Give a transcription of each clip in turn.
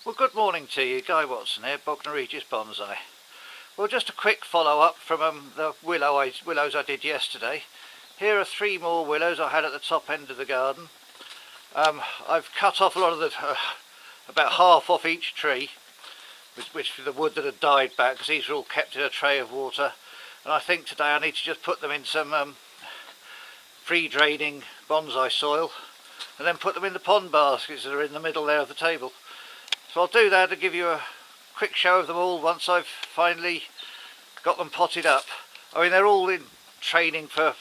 Well, good morning to you, Guy Watson here, Bognor Regis Bonsai. Well, just a quick follow-up from the willows I did yesterday. Here are 3 more willows I had at the top end of the garden. I've cut off a lot of the, about half off each tree, which the wood that had died back, because these were all kept in a tray of water. And I think today I need to just put them in some free draining bonsai soil and then put them in the pond baskets that are in the middle there of the table. So I'll do that to give you a quick show of them all once I've finally got them potted up. I mean, they're all in training for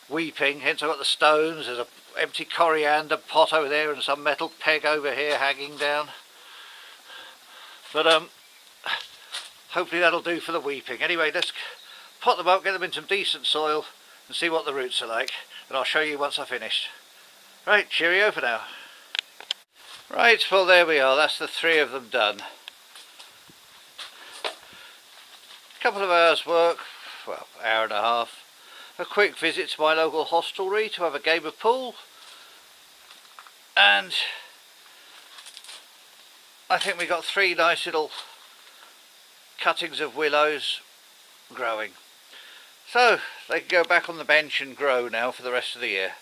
weeping, hence I've got the stones. There's an empty coriander pot over there and some metal peg over here hanging down. But hopefully that'll do for the weeping. Anyway, let's pot them up, get them in some decent soil and see what the roots are like. And I'll show you once I've finished. Right, cheerio for now. Right, well there we are, that's the 3 of them done. A couple of hours work, well, hour and a half. A quick visit to my local hostelry to have a game of pool. And I think we got 3 nice little cuttings of willows growing. So they can go back on the bench and grow now for the rest of the year.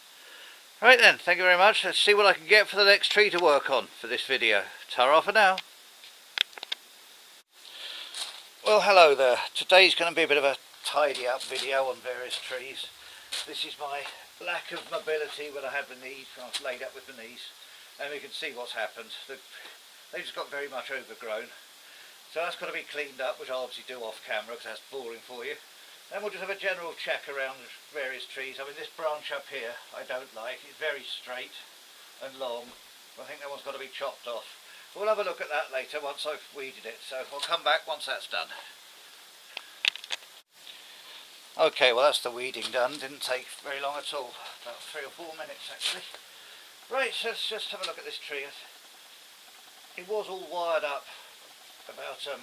Right then, thank you very much. Let's see what I can get for the next tree to work on for this video. Ta-ra for now. Well, hello there. Today's going to be a bit of a tidy up video on various trees. This is my lack of mobility when I had the knees, when I was laid up with the knees. And we can see what's happened. They've just got very much overgrown. So that's got to be cleaned up, which I'll obviously do off camera because that's boring for you. Then we'll just have a general check around various trees. I mean, this branch up here I don't like. It's very straight and long. I think that one's got to be chopped off. We'll have a look at that later once I've weeded it. So I'll come back once that's done. Okay, well that's the weeding done. Didn't take very long at all. About 3 or 4 minutes actually. Right, so let's just have a look at this tree. It was all wired up about 6-7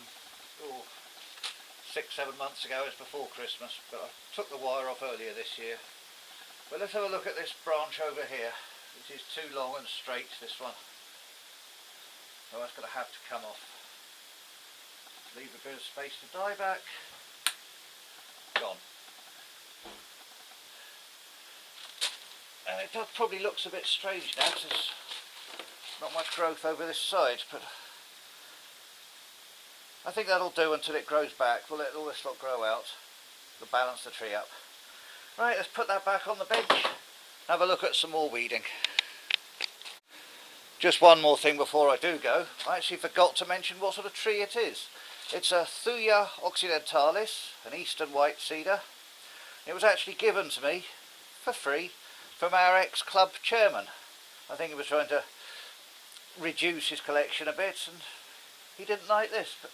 months ago. It's before Christmas, but I took the wire off earlier this year. But let's have a look at this branch over here, which is too long and straight, this one. So that's going to have to come off. Leave a bit of space to die back. Gone. And it probably looks a bit strange now because there's not much growth over this side, but I think that'll do until it grows back. We'll let all this lot grow out. We'll balance the tree up. Right, let's put that back on the bench. Have a look at some more weeding. Just one more thing before I do go. I actually forgot to mention what sort of tree it is. It's a Thuja Occidentalis, an eastern white cedar. It was actually given to me for free from our ex-club chairman. I think he was trying to reduce his collection a bit and he didn't like this. But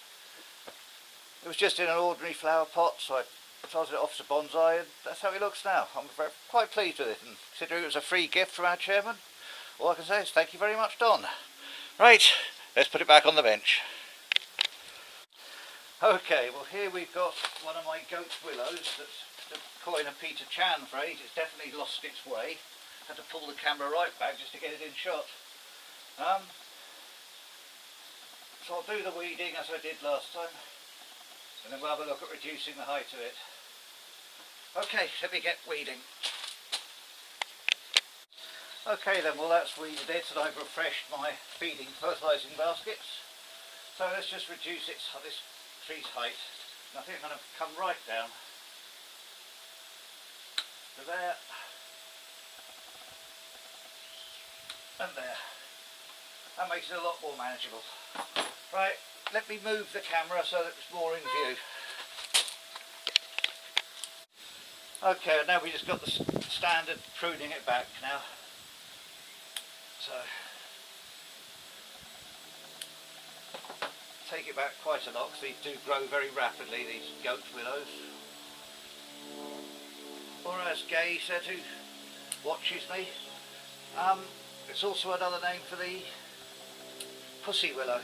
it was just in an ordinary flower pot, so I started it off as a bonsai, and that's how it looks now. I'm quite pleased with it, and considering it was a free gift from our chairman, all I can say is thank you very much, Don. Right, let's put it back on the bench. Okay, well here we've got one of my Goat Willows that's the coin of Peter Chan phrase. It's definitely lost its way. Had to pull the camera right back just to get it in shot. So I'll do the weeding as I did last time. And then we'll have a look at reducing the height of it. Okay, let me get weeding. Okay then, well that's weeded it and I've refreshed my feeding fertilising baskets. So let's just reduce this tree's height. And I think I'm going to come right down to there and there. That makes it a lot more manageable. Right, let me move the camera so that it's more in view. Okay, now we just got the standard pruning it back now. So take it back quite a lot because these do grow very rapidly, these goat willows. Or as Gay said, who watches me, it's also another name for the pussy willow.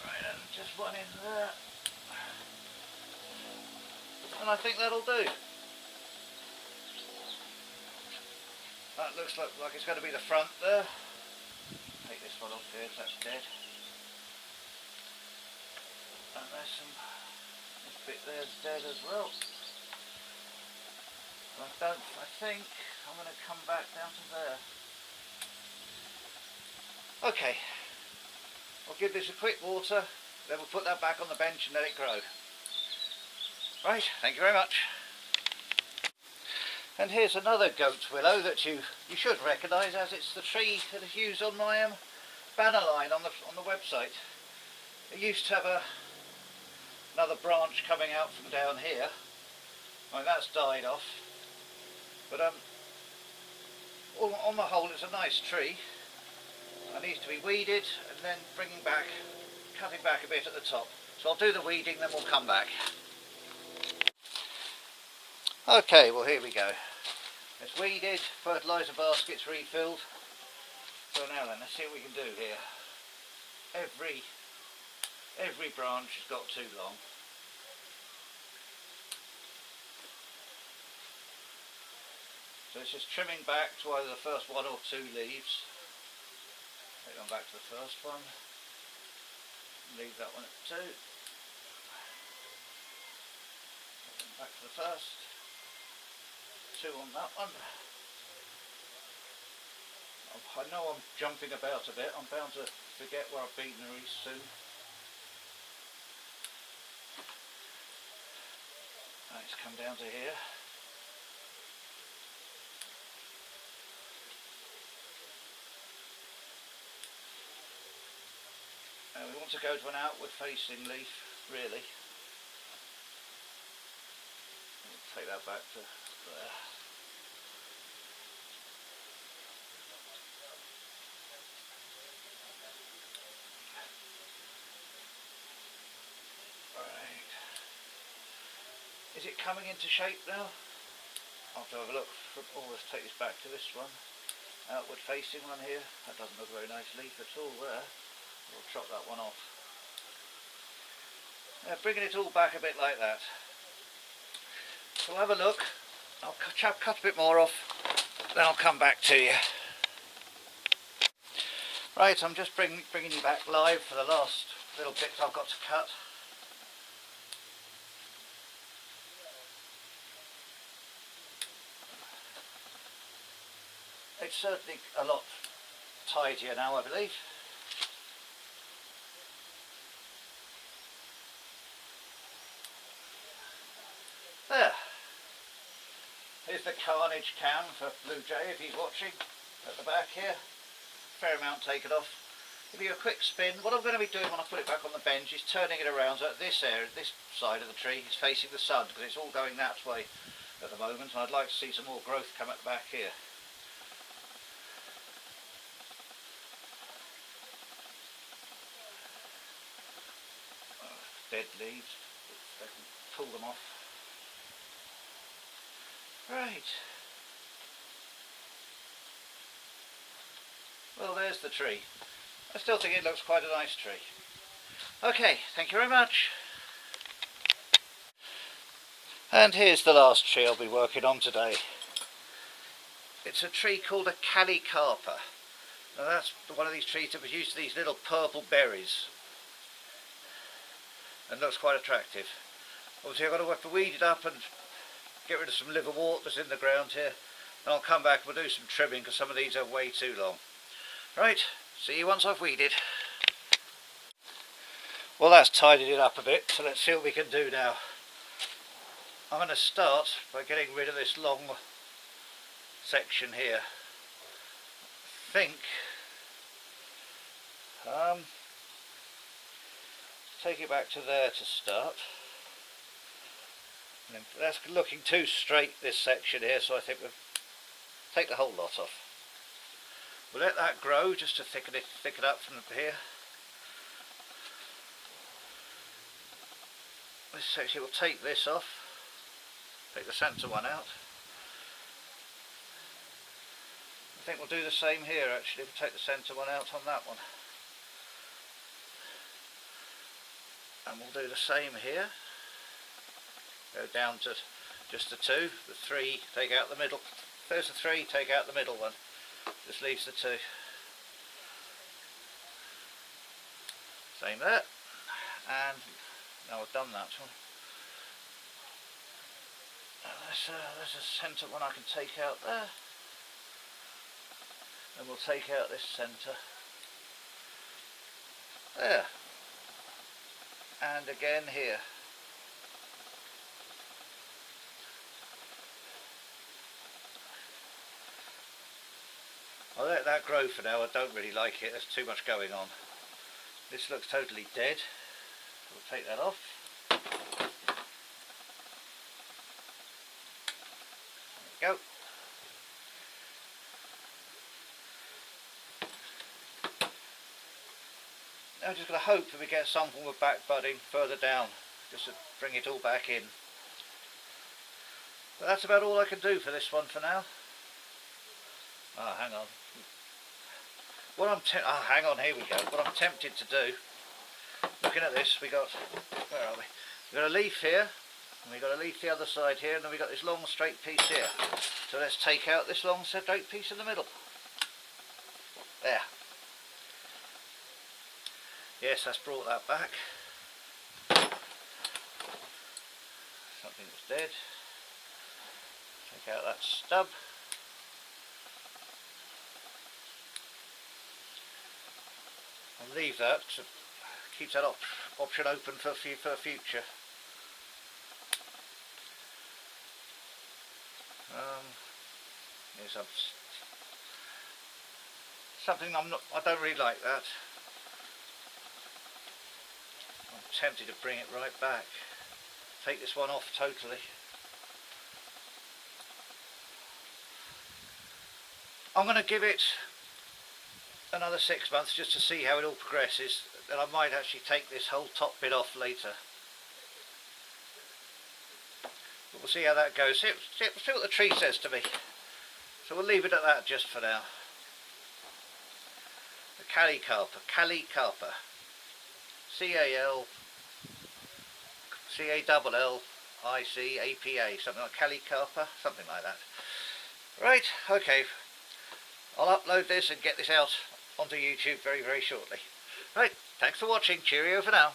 Right, and just one in there. and I think that'll do. That looks like it's going to be the front there. Take this one off here, that's dead. And there's some, this bit there's dead as well. I think I'm going to come back down to there. Okay, I'll give this a quick water, then we'll put that back on the bench and let it grow. Right, thank you very much. And here's another goat willow that you should recognise, as it's the tree that is used on my banner line on the website. It used to have another branch coming out from down here. I mean, that's died off. But on the whole, it's a nice tree. It needs to be weeded and then cutting back a bit at the top. So I'll do the weeding, then we'll come back. Okay, well here we go. It's weeded, fertiliser baskets refilled. So now then, let's see what we can do here. Every branch has got too long. So it's just trimming back to either the first one or two leaves. Take one back to the first one. Leave that one at two. Back to the first. Two on that one. I know I'm jumping about a bit. I'm bound to forget where I've beaten her soon. Let's come down to here. We want to go to an outward facing leaf, really. We'll take that back to there. Right. Is it coming into shape now? I'll have to have a look. Let's take this back to this one. Outward facing one here. That doesn't look a very nice leaf at all there. We'll chop that one off. Bringing it all back a bit like that. So we'll have a look. I'll cut a bit more off, then I'll come back to you. Right, I'm just bringing you back live for the last little bits I've got to cut. It's certainly a lot tidier now, I believe. There. Here's the carnage cam for Blue Jay if he's watching at the back here. Fair amount taken off. Give you a quick spin. What I'm going to be doing when I put it back on the bench is turning it around so that this area, this side of the tree is facing the sun, because it's all going that way at the moment, and I'd like to see some more growth come at the back here. Dead leaves, I can pull them off. Right. Well, there's the tree. I still think it looks quite a nice tree. Okay, thank you very much. And here's the last tree I'll be working on today. It's a tree called a Callicarpa. Now that's one of these trees that produces these little purple berries. And looks quite attractive. Obviously I've got to have to weed it up and get rid of some liverwort that's in the ground here, and I'll come back and we'll do some trimming because some of these are way too long. Right, see you once I've weeded. Well, that's tidied it up a bit, so let's see what we can do now. I'm going to start by getting rid of this long section here. I think take it back to there to start. And that's looking too straight, this section here, so I think we'll take the whole lot off. We'll let that grow just to thicken up from here. This section, we'll take this off, take the centre one out. I think we'll do the same here actually, we'll take the centre one out on that one. And we'll do the same here. Go down to just the 2, the 3 take out the middle. There's the 3, take out the middle one. Just leaves the 2. Same there. And now I've done that one. There's a centre one I can take out there. And we'll take out this centre. There. And again here. I'll let that grow for now. I don't really like it. There's too much going on. This looks totally dead. We'll take that off. There we go. Now I'm just going to hope that we get some form of back budding further down, just to bring it all back in. But that's about all I can do for this one for now. Oh, hang on. Hang on, here we go. What I'm tempted to do, looking at this, where are we? We've got a leaf here, and we've got a leaf the other side here, and then we've got this long straight piece here. So let's take out this long straight piece in the middle. There. Yes, that's brought that back. Something that's dead. Take out that stub. I'll leave that because it keeps that option open for future. Yes, something I don't really like that. I'm tempted to bring it right back. Take this one off totally. I'm going to give it another 6 months just to see how it all progresses, and I might actually take this whole top bit off later. But we'll see how that goes. See what the tree says to me. So we'll leave it at that just for now. The Callicarpa. C-A-L-C-A-L-L-I-C-A-P-A, something like Callicarpa, something like that. Right, okay. I'll upload this and get this out onto YouTube very, very shortly. Right, thanks for watching. Cheerio for now.